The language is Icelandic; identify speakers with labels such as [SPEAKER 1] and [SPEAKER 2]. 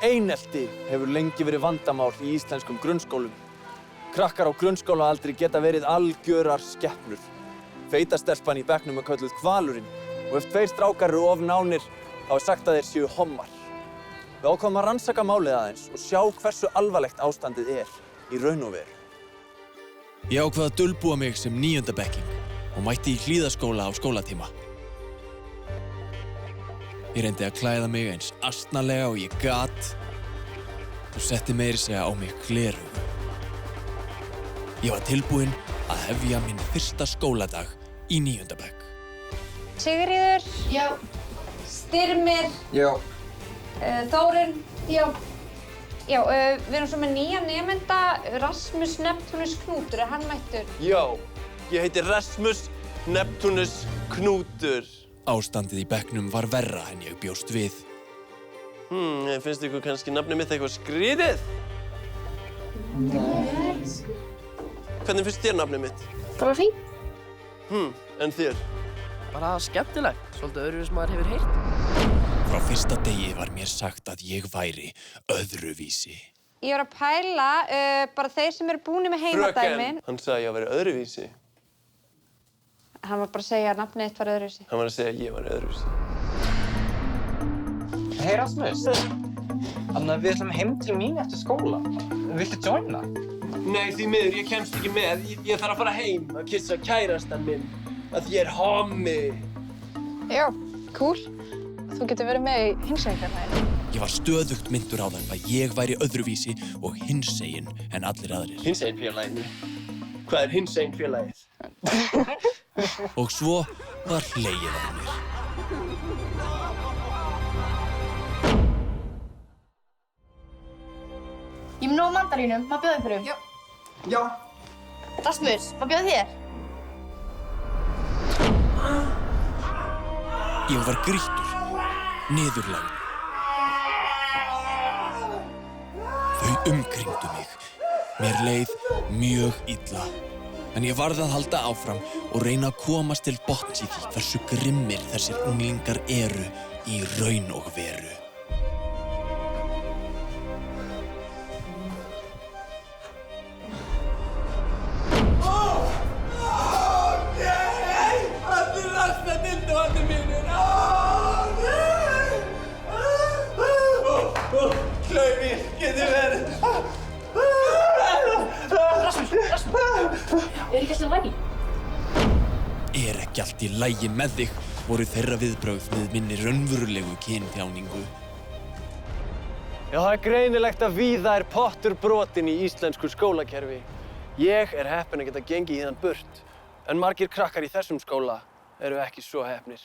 [SPEAKER 1] Einelti hefur lengi verið vandamál í íslenskum grunnskólum. Krakkar á grunnskólaaldri geta verið algjörar skepnur. Feita stelpan í bekknum kölluð hvalurinn og ef tveir strákar eru of nánir, þá sagt að þeir séu hommar. Við ákváðum að rannsaka málið aðeins og sjá hversu alvarlegt ástandið í raun og veru.
[SPEAKER 2] Ég ákvað að dulbúa mig sem 9. bekking og mætti í Hlíðaskóla á skólatíma. Ég reyndi að klæða mig eins astnalega og ég gat og setti meira segja á mig gleraugu. Ég var tilbúinn að hefja minn fyrsta skóladag í 9. bekk.
[SPEAKER 3] Sigríður.
[SPEAKER 4] Já.
[SPEAKER 3] Styrmir.
[SPEAKER 5] Já.
[SPEAKER 3] Þórunn. Já. Já, við erum svo með nýja nemenda, Rasmus Neptúnus Knútur, hann mættur?
[SPEAKER 6] Já, ég heiti Rasmus Neptúnus Knútur.
[SPEAKER 2] Ástandið í bekknum var verra en ég bjóst við.
[SPEAKER 6] Finnst ykkur kannski nafnið mitt eitthvað skrítið?
[SPEAKER 4] Nei.
[SPEAKER 6] Hvernig finnst þér nafnið mitt?
[SPEAKER 4] Bara fínt.
[SPEAKER 6] En þér?
[SPEAKER 7] Bara skemmtilegt, svolítið öðruvísi maður hefur heyrt.
[SPEAKER 2] Frá fyrsta degi var mér sagt að ég væri öðruvísi.
[SPEAKER 3] Ég var að pæla, bara þeir sem eru búnir með heimadæmin.
[SPEAKER 6] Fröken, hann sagði að ég væri öðruvísi.
[SPEAKER 3] Hann var bara að segja að nafnið þitt var öðruvísi.
[SPEAKER 6] Hann var að segja að ég var öðruvísi.
[SPEAKER 5] Hey Rasmus, við ætlum heim til mín eftir skóla. Viltu joina?
[SPEAKER 6] Nei, því miður, ég kemst ekki með. Ég þarf að fara heim að kissa kærastan minn. Að ég hommi.
[SPEAKER 4] Já, cool. Þú getur verið með í hinsegin-félaginu.
[SPEAKER 2] Ég var stöðugt myndur á þeim að ég væri öðruvísi og hinsegin en allir aðrir.
[SPEAKER 6] Hinsegin-félaginu? Hvað er hinsegin-félagið?
[SPEAKER 2] Og svo var hlegið á mér.
[SPEAKER 4] Ég mun nóg mandarínum, má bjóða einhverjum? Já.
[SPEAKER 5] Já.
[SPEAKER 4] Rasmus, má bjóða þér?
[SPEAKER 2] Ég var grýttur, niðurlægður. Þau umkringdu mig. Mér leið mjög illa. En ég varð að halda áfram og reyna að komast til botns í því hversu grimmir þessir unglingar eru í raun og veru. Er ekki allt í lagi með þig, voru þeirra viðbrögð með minni raunverulegu kynþjáningu.
[SPEAKER 6] Já, það er greinilegt að víða er pottur brotinn í íslensku skólakerfi. Ég er heppinn að geta gengið hérna burt, en margir krakkar í þessum skóla eru ekki svo heppnir.